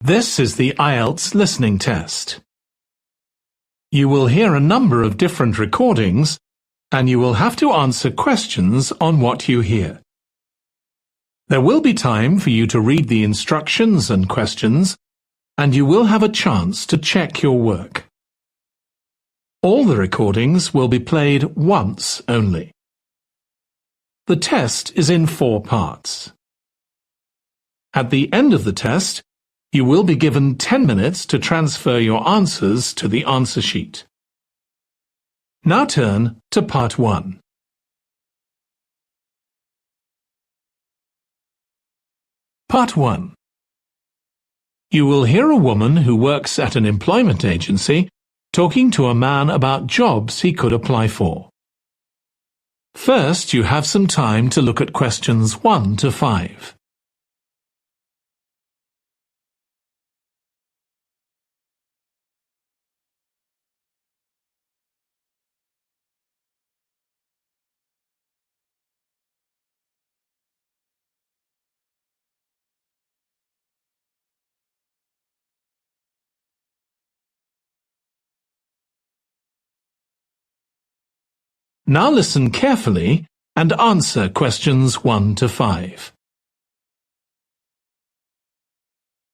This is the IELTS Listening Test. You will hear a number of different recordings, and you will have to answer questions on what you hear. There will be time for you to read the instructions and questions, and you will have a chance to check your work. All the recordings will be played once only. The test is in 4 parts. At the end of the test, you will be given 10 minutes to transfer your answers to the answer sheet. Now turn to Part 1. Part 1. You will hear a woman who works at an employment agency talking to a man about jobs he could apply for. First, you have some time to look at questions 1 to 5. Now listen carefully and answer questions 1 to 5.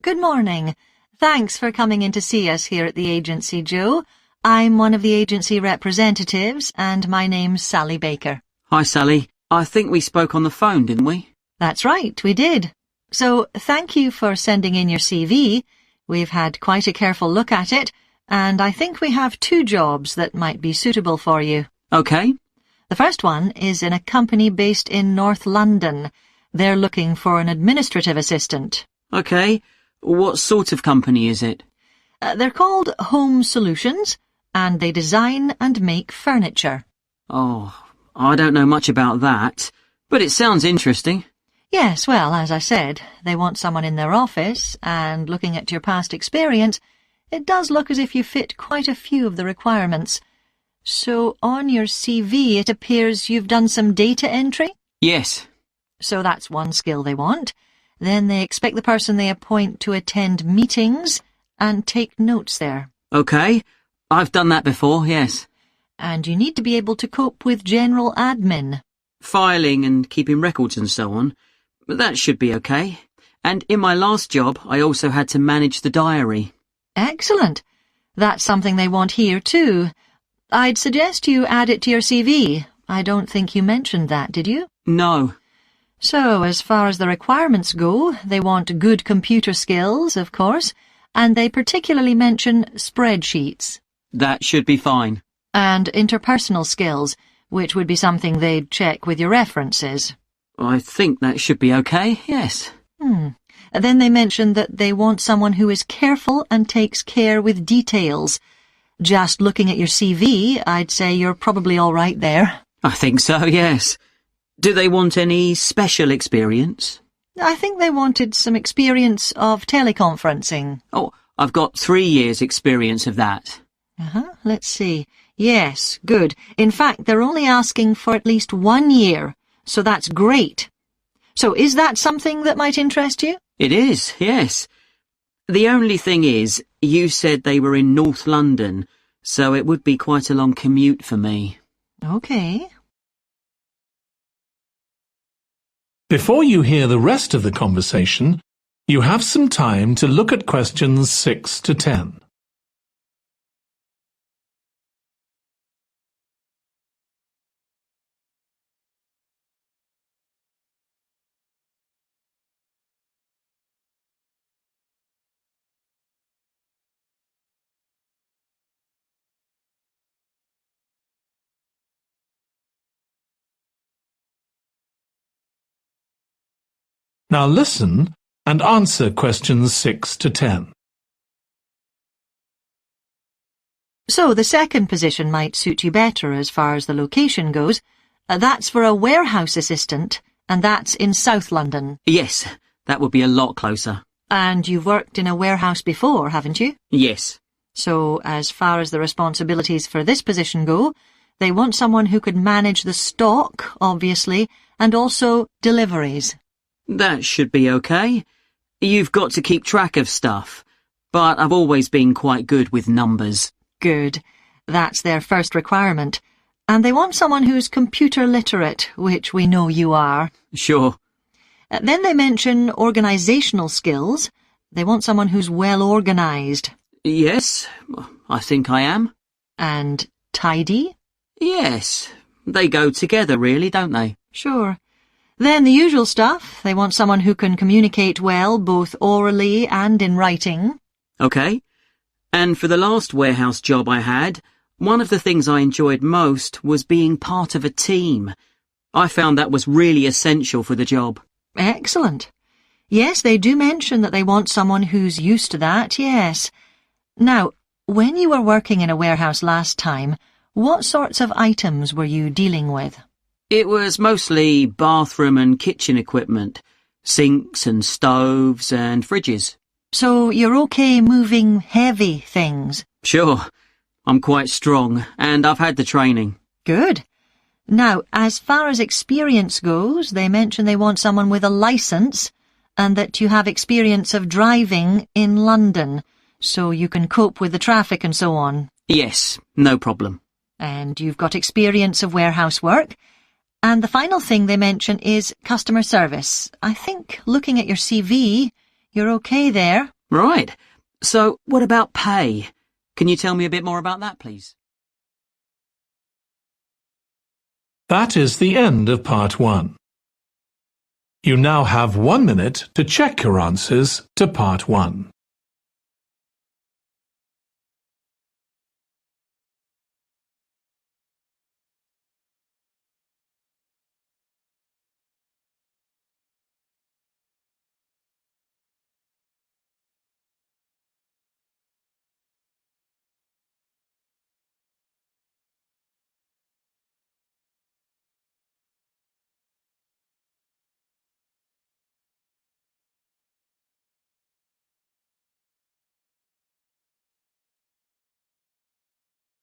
Good morning. Thanks for coming in to see us here at the agency, Joe. I'm one of the agency representatives, and my name's Sally Baker. Hi, Sally. I think we spoke on the phone, didn't we? That's right, we did. So, thank you for sending in your CV. We've had quite a careful look at it, and I think we have 2 jobs that might be suitable for you. OK. The first one is in a company based in North London. They're looking for an administrative assistant. OK. What sort of company is it? They're called Home Solutions, and they design and make furniture. Oh, I don't know much about that, but it sounds interesting. Yes, well, as I said, they want someone in their office, and looking at your past experience, it does look as if you fit quite a few of the requirements. So, on your CV, it appears you've done some data entry? Yes. So that's one skill they want. Then they expect the person they appoint to attend meetings and take notes there. OK. I've done that before, yes. And you need to be able to cope with general admin. Filing and keeping records and so on. But that should be OK. And in my last job, I also had to manage the diary. Excellent. That's something they want here too. I'd suggest you add it to your CV. I don't think you mentioned that, did you? No. So, as far as the requirements go, they want good computer skills, of course, and they particularly mention spreadsheets. That should be fine. And interpersonal skills, which would be something they'd check with your references. I think that should be OK, yes. Then they mention that they want someone who is careful and takes care with details. Just looking at your CV, I'd say you're probably all right there. I think so, yes. Do they want any special experience? I think they wanted some experience of teleconferencing. Oh, I've got 3 years' experience of that. Let's see. Yes, good. In fact, they're only asking for at least 1 year, so that's great. So is that something that might interest you? It is, yes. The only thing is, you said they were in North London, so it would be quite a long commute for me. OK. Before you hear the rest of the conversation, you have some time to look at questions 6 to 10. Now listen and answer questions 6 to 10. So the second position might suit you better as far as the location goes. That's for a warehouse assistant, and that's in South London. Yes, that would be a lot closer. And you've worked in a warehouse before, haven't you? Yes. So as far as the responsibilities for this position go, they want someone who could manage the stock, obviously, and also deliveries. That should be OK. You've got to keep track of stuff, but I've always been quite good with numbers. Good. That's their first requirement. And they want someone who's computer literate, which we know you are. Sure. Then they mention organisational skills. They want someone who's well organised. Yes, I think I am. And tidy? Yes, they go together really, don't they? Sure. Then the usual stuff. They want someone who can communicate well, both orally and in writing. OK. And for the last warehouse job I had, one of the things I enjoyed most was being part of a team. I found that was really essential for the job. Excellent. Yes, they do mention that they want someone who's used to that, yes. Now, when you were working in a warehouse last time, what sorts of items were you dealing with? It was mostly bathroom and kitchen equipment, sinks and stoves and fridges. So you're okay moving heavy things? Sure. I'm quite strong, and I've had the training. Good. Now, as far as experience goes, they mention they want someone with a licence and that you have experience of driving in London, so you can cope with the traffic and so on. Yes, no problem. And you've got experience of warehouse work. And the final thing they mention is customer service. I think, looking at your CV, you're okay there. Right. So, what about pay? Can you tell me a bit more about that, please? That is the end of part 1. You now have 1 minute to check your answers to part 1.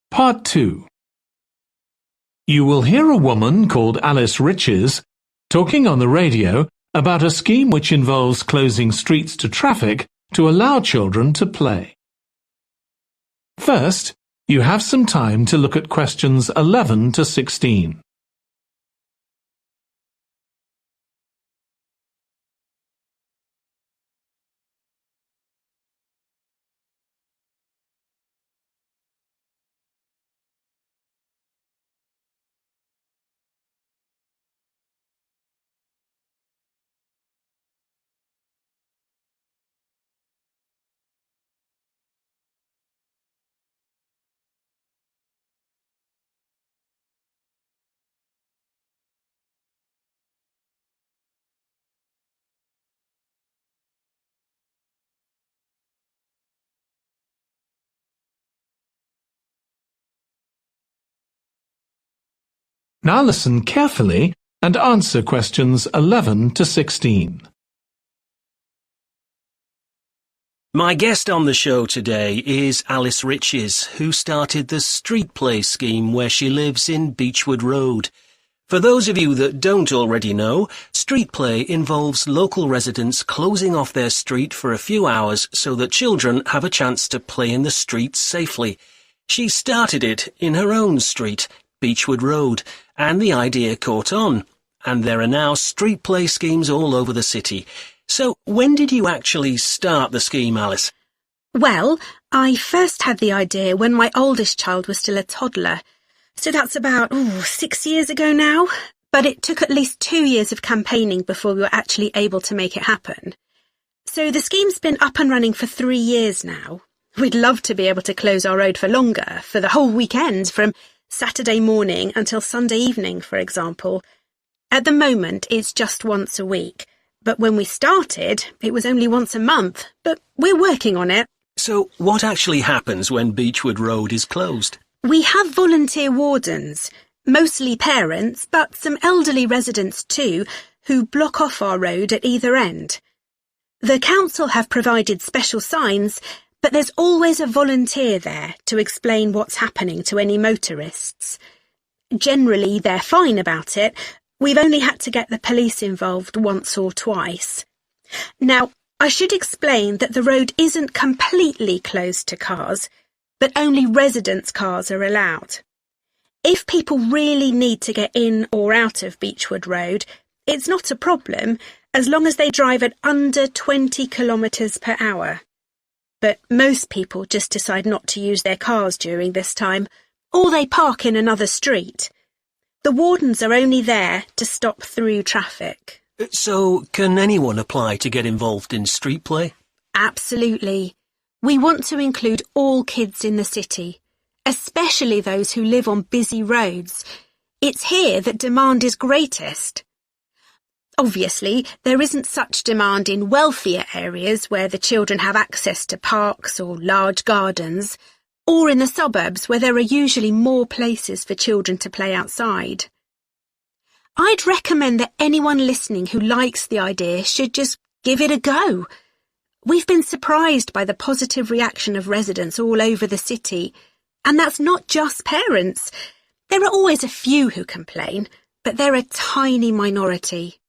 Part 2. You will hear a woman called Alice Riches talking on the radio about a scheme which involves closing streets to traffic to allow children to play. First, you have some time to look at questions 11 to 16. Now listen carefully and answer questions 11 to 16. My guest on the show today is Alice Riches, who started the street play scheme where she lives in Beechwood Road. For those of you that don't already know, street play involves local residents closing off their street for a few hours so that children have a chance to play in the streets safely. She started it in her own street, Beechwood Road, and the idea caught on, and there are now street play schemes all over the city. So, when did you actually start the scheme, Alice? Well, I first had the idea when my oldest child was still a toddler. So that's about 6 years ago now. But it took at least 2 years of campaigning before we were actually able to make it happen. So the scheme's been up and running for 3 years now. We'd love to be able to close our road for longer, for the whole weekend, from Saturday morning until Sunday evening, for example. At the moment, it's just once a week. But when we started, it was only once a month. But we're working on it. So, what actually happens when Beechwood Road is closed? We have volunteer wardens, mostly parents, but some elderly residents too, who block off our road at either end. The council have provided special signs, but there's always a volunteer there to explain what's happening to any motorists. Generally, they're fine about it. We've only had to get the police involved once or twice. Now, I should explain that the road isn't completely closed to cars, but only residents' cars are allowed. If people really need to get in or out of Beechwood Road, it's not a problem as long as they drive at under 20 kilometres per hour. But most people just decide not to use their cars during this time, or they park in another street. The wardens are only there to stop through traffic. So, can anyone apply to get involved in street play? Absolutely. We want to include all kids in the city, especially those who live on busy roads. It's here that demand is greatest. Obviously, there isn't such demand in wealthier areas where the children have access to parks or large gardens, or in the suburbs where there are usually more places for children to play outside. I'd recommend that anyone listening who likes the idea should just give it a go. We've been surprised by the positive reaction of residents all over the city, and that's not just parents. There are always a few who complain, but they're a tiny minority.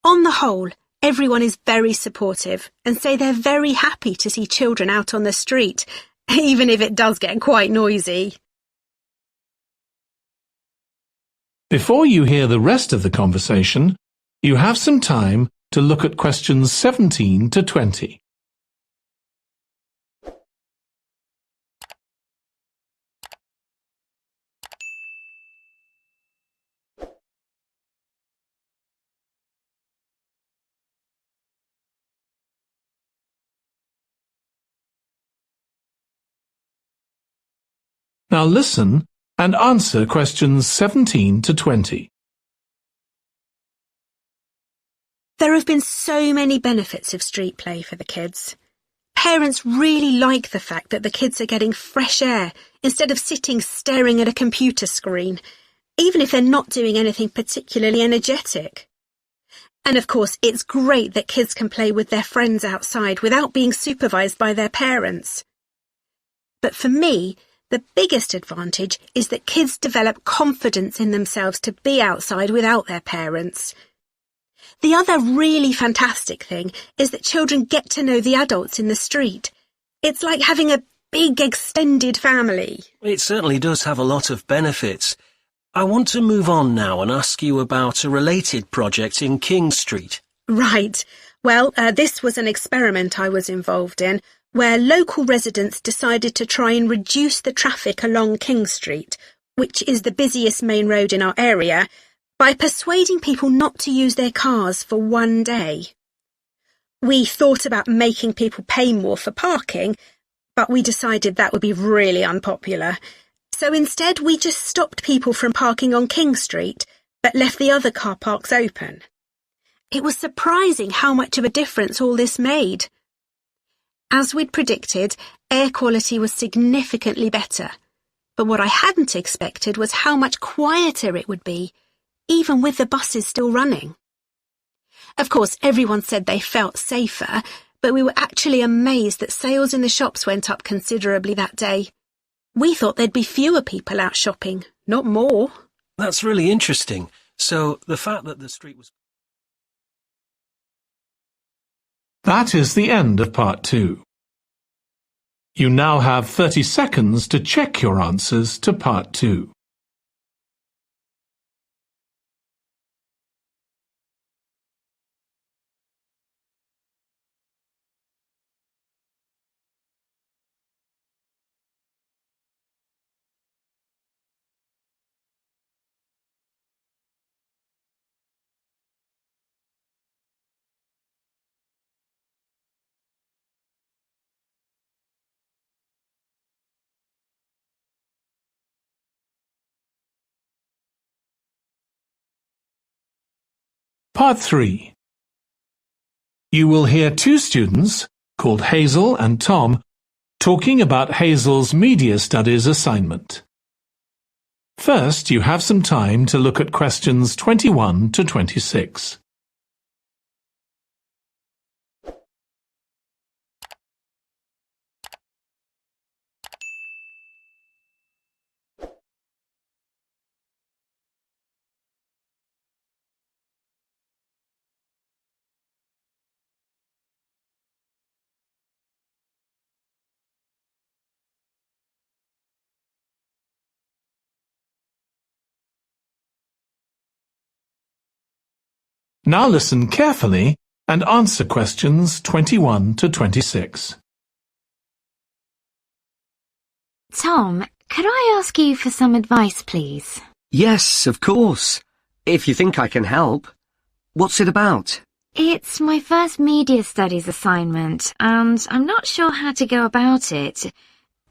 On the whole, everyone is very supportive and say they're very happy to see children out on the street, even if it does get quite noisy. Before you hear the rest of the conversation, you have some time to look at questions 17 to 20. Now listen and answer questions 17 to 20. There have been so many benefits of street play for the kids. Parents really like the fact that the kids are getting fresh air instead of sitting staring at a computer screen, even if they're not doing anything particularly energetic. And of course, it's great that kids can play with their friends outside without being supervised by their parents. But for me, the biggest advantage is that kids develop confidence in themselves to be outside without their parents. The other really fantastic thing is that children get to know the adults in the street. It's like having a big extended family. It certainly does have a lot of benefits. I want to move on now and ask you about a related project in King Street. Right. Well, this was an experiment I was involved in, where local residents decided to try and reduce the traffic along King Street, which is the busiest main road in our area, by persuading people not to use their cars for one day. We thought about making people pay more for parking, but we decided that would be really unpopular. So instead we just stopped people from parking on King Street, but left the other car parks open. It was surprising how much of a difference all this made. As we'd predicted, air quality was significantly better, but what I hadn't expected was how much quieter it would be, even with the buses still running. Of course, everyone said they felt safer, but we were actually amazed that sales in the shops went up considerably that day. We thought there'd be fewer people out shopping, not more. That's really interesting. So, the fact that the street was... That is the end of part 2. You now have 30 seconds to check your answers to part 2. Part 3. You will hear two students, called Hazel and Tom, talking about Hazel's media studies assignment. First, you have some time to look at questions 21 to 26. Now listen carefully and answer questions 21 to 26. Tom, could I ask you for some advice, please? Yes, of course. If you think I can help. What's it about? It's my first media studies assignment, and I'm not sure how to go about it.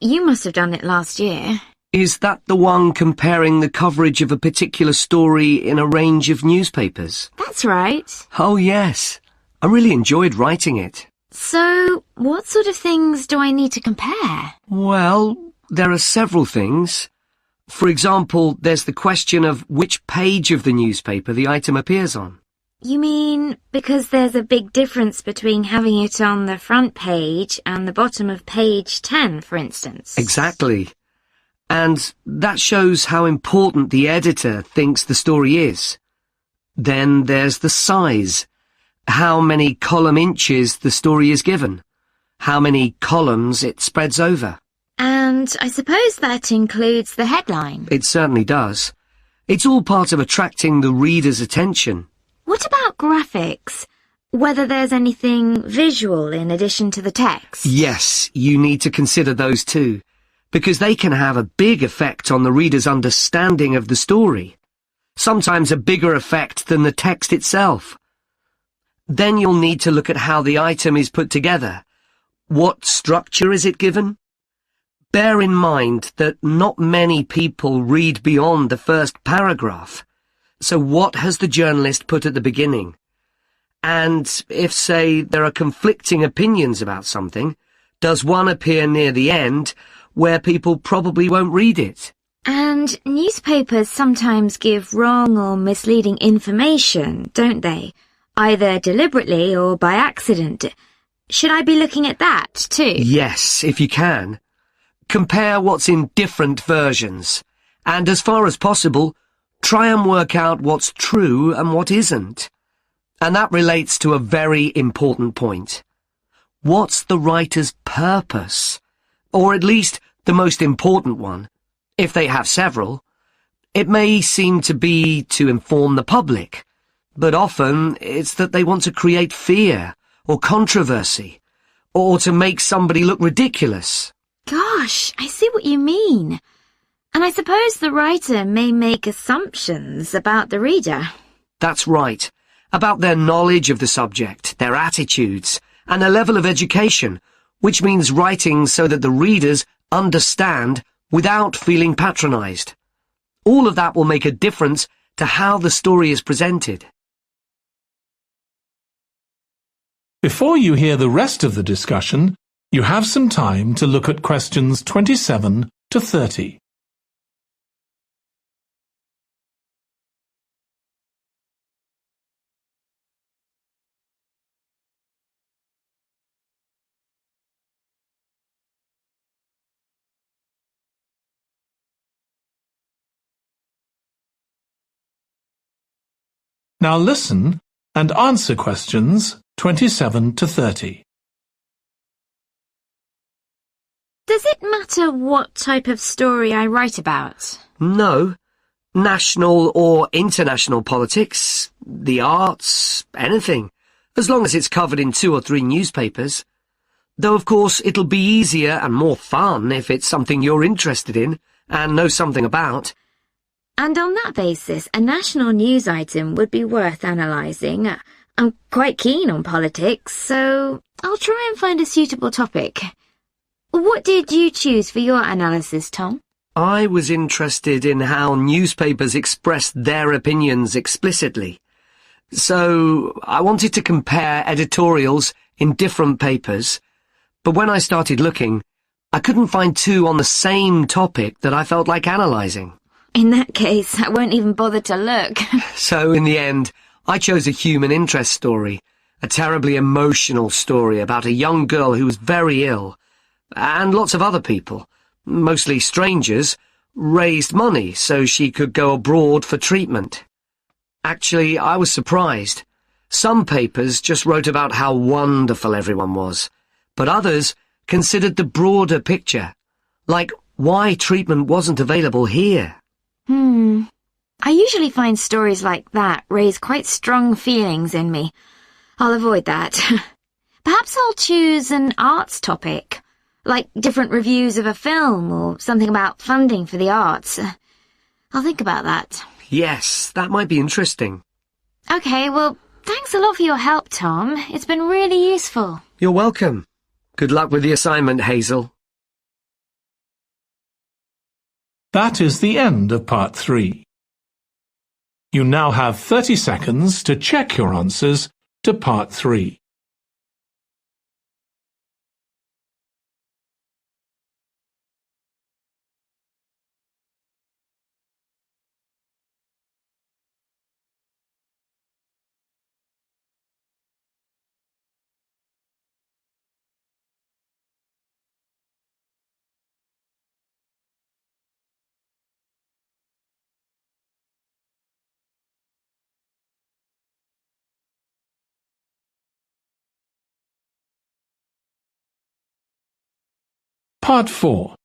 You must have done it last year. Is that the one comparing the coverage of a particular story in a range of newspapers? That's right. Oh, yes. I really enjoyed writing it. So, what sort of things do I need to compare? Well, there are several things. For example, there's the question of which page of the newspaper the item appears on. You mean because there's a big difference between having it on the front page and the bottom of page 10, for instance? Exactly. And that shows how important the editor thinks the story is. Then there's the size. How many column inches the story is given. How many columns it spreads over. And I suppose that includes the headline. It certainly does. It's all part of attracting the reader's attention. What about graphics? Whether there's anything visual in addition to the text? Yes, you need to consider those too, because they can have a big effect on the reader's understanding of the story. Sometimes a bigger effect than the text itself. Then you'll need to look at how the item is put together. What structure is it given? Bear in mind that not many people read beyond the first paragraph. So what has the journalist put at the beginning? And if, say, there are conflicting opinions about something, does one appear near the end where people probably won't read it? And newspapers sometimes give wrong or misleading information, don't they? Either deliberately or by accident. Should I be looking at that too? Yes, if you can. Compare what's in different versions, and as far as possible, try and work out what's true and what isn't. And that relates to a very important point. What's the writer's purpose? Or at least the most important one, if they have several. It may seem to be to inform the public, but often it's that they want to create fear or controversy, or to make somebody look ridiculous. Gosh, I see what you mean. And I suppose the writer may make assumptions about the reader. That's right. About their knowledge of the subject, their attitudes, and their level of education, which means writing so that the readers understand without feeling patronized. All of that will make a difference to how the story is presented. Before you hear the rest of the discussion, you have some time to look at questions 27 to 30. Now listen and answer questions 27 to 30. Does it matter what type of story I write about? No. National or international politics, the arts, anything, as long as it's covered in 2 or 3 newspapers. Though, of course, it'll be easier and more fun if it's something you're interested in and know something about. And on that basis, a national news item would be worth analysing. I'm quite keen on politics, so I'll try and find a suitable topic. What did you choose for your analysis, Tom? I was interested in how newspapers express their opinions explicitly. So I wanted to compare editorials in different papers, but when I started looking, I couldn't find 2 on the same topic that I felt like analysing. In that case, I won't even bother to look. So in the end, I chose a human interest story, a terribly emotional story about a young girl who was very ill, and lots of other people, mostly strangers, raised money so she could go abroad for treatment. Actually, I was surprised. Some papers just wrote about how wonderful everyone was, but others considered the broader picture, like why treatment wasn't available here. Are you usually find stories like that raise quite strong feelings in me. I'll avoid that. Perhaps I'll choose an arts topic, like different reviews of a film or something about funding for the arts. I'll think about that. Yes, that might be interesting. Okay, well, thanks a lot for your help, Tom. It's been really useful. You're welcome. Good luck with the assignment, Hazel. That is the end of part 3. You now have 30 seconds to check your answers to part 3. Part 4.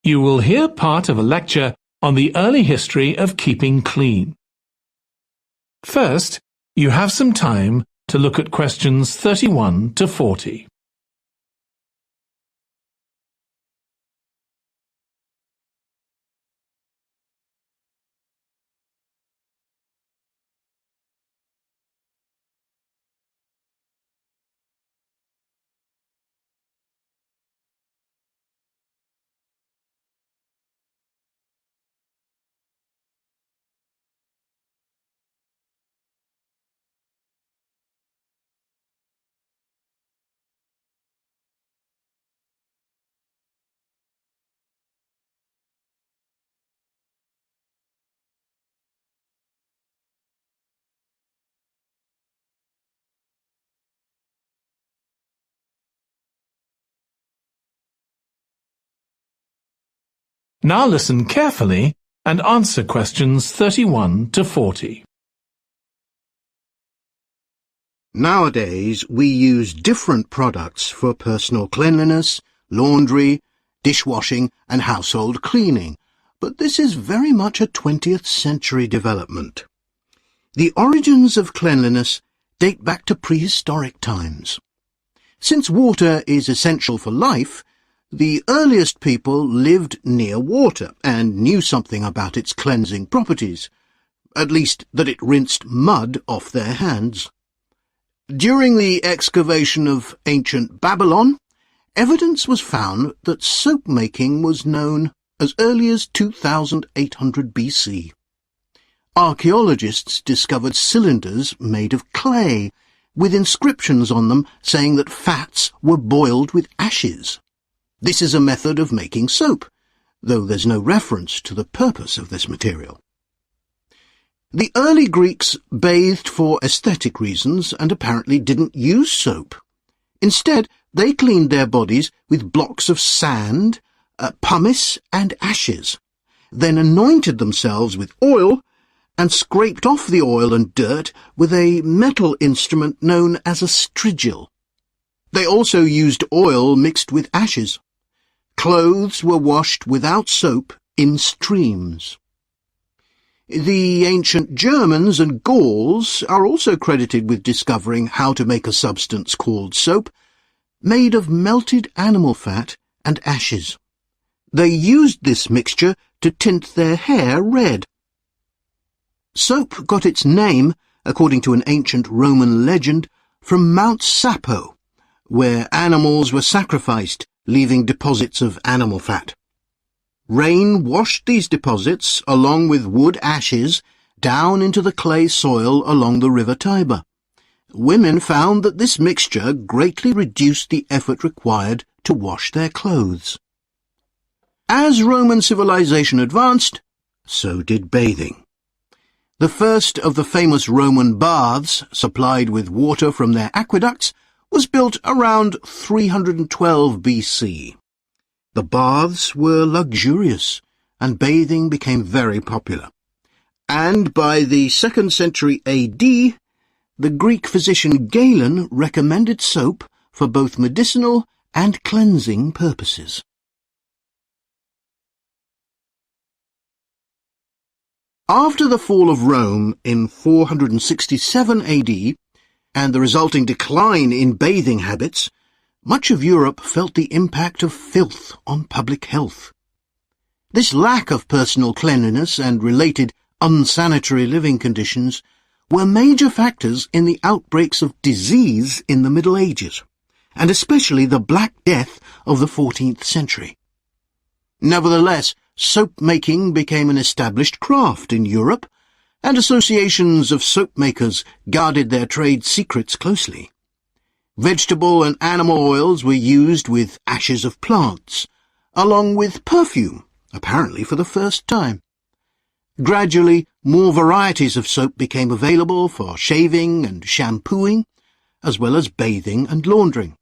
You will hear part of a lecture on the early history of keeping clean. First, you have some time to look at questions 31 to 40. Now listen carefully and answer questions 31 to 40. Nowadays, we use different products for personal cleanliness, laundry, dishwashing and household cleaning, but this is very much a 20th century development. The origins of cleanliness date back to prehistoric times. Since water is essential for life, the earliest people lived near water and knew something about its cleansing properties, at least that it rinsed mud off their hands. During the excavation of ancient Babylon, evidence was found that soap making was known as early as 2800 BC. Archaeologists discovered cylinders made of clay, with inscriptions on them saying that fats were boiled with ashes. This is a method of making soap, though there's no reference to the purpose of this material. The early Greeks bathed for aesthetic reasons and apparently didn't use soap. Instead, they cleaned their bodies with blocks of sand, pumice and ashes, then anointed themselves with oil and scraped off the oil and dirt with a metal instrument known as a strigil. They also used oil mixed with ashes. Clothes were washed without soap in streams. The ancient Germans and Gauls are also credited with discovering how to make a substance called soap, made of melted animal fat and ashes. They used this mixture to tint their hair red. Soap got its name, according to an ancient Roman legend, from Mount Sapo, where animals were sacrificed, leaving deposits of animal fat. Rain washed these deposits, along with wood ashes, down into the clay soil along the river Tiber. Women found that this mixture greatly reduced the effort required to wash their clothes. As Roman civilization advanced, so did bathing. The first of the famous Roman baths, supplied with water from their aqueducts, was built around 312 BC. The baths were luxurious, and bathing became very popular. And by the 2nd century AD, the Greek physician Galen recommended soap for both medicinal and cleansing purposes. After the fall of Rome in 467 AD and the resulting decline in bathing habits, much of Europe felt the impact of filth on public health. This lack of personal cleanliness and related unsanitary living conditions were major factors in the outbreaks of disease in the Middle Ages, and especially the Black Death of the 14th century. Nevertheless, soap-making became an established craft in Europe, and associations of soap-makers guarded their trade secrets closely. Vegetable and animal oils were used with ashes of plants, along with perfume, apparently for the first time. Gradually, more varieties of soap became available for shaving and shampooing, as well as bathing and laundering.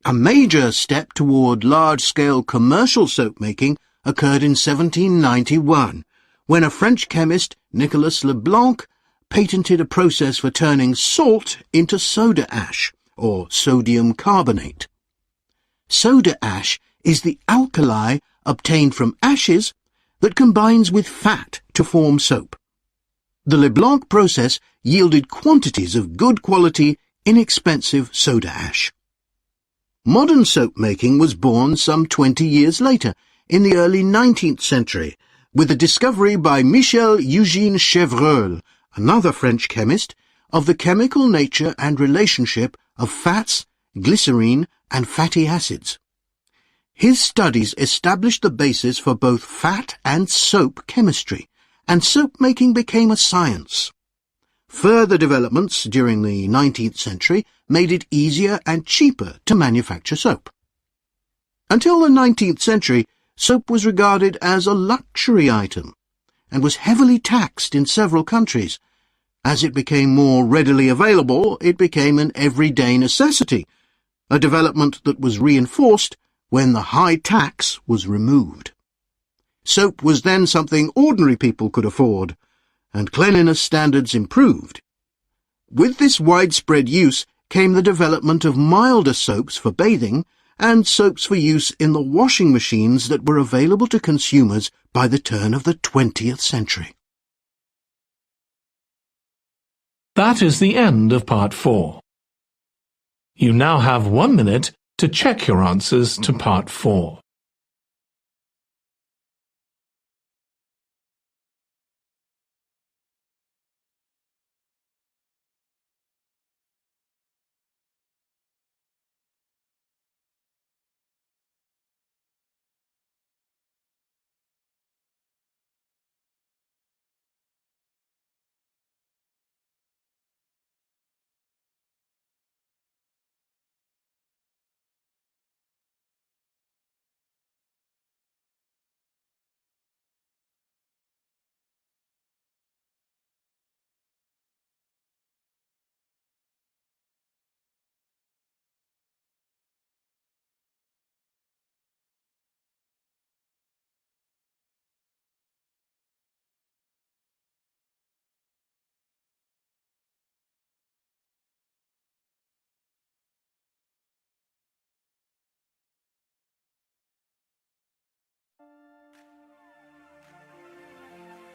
A major step toward large-scale commercial soap-making occurred in 1791, when a French chemist, Nicolas Leblanc, patented a process for turning salt into soda ash, or sodium carbonate. Soda ash is the alkali obtained from ashes that combines with fat to form soap. The Leblanc process yielded quantities of good quality, inexpensive soda ash. Modern soap making was born some 20 years later, in the early 19th century, with the discovery by Michel Eugène Chevreul, another French chemist, of the chemical nature and relationship of fats, glycerine, and fatty acids. His studies established the basis for both fat and soap chemistry, and soap-making became a science. Further developments during the 19th century made it easier and cheaper to manufacture soap. Until the 19th century, soap was regarded as a luxury item, and was heavily taxed in several countries. As it became more readily available, it became an everyday necessity, a development that was reinforced when the high tax was removed. Soap was then something ordinary people could afford, and cleanliness standards improved. With this widespread use came the development of milder soaps for bathing and soaps for use in the washing machines that were available to consumers by the turn of the 20th century. That is the end of Part 4. You now have 1 minute to check your answers to Part 4.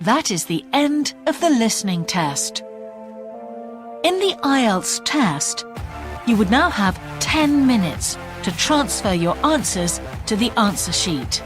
That is the end of the listening test. In the IELTS test, you would now have 10 minutes to transfer your answers to the answer sheet.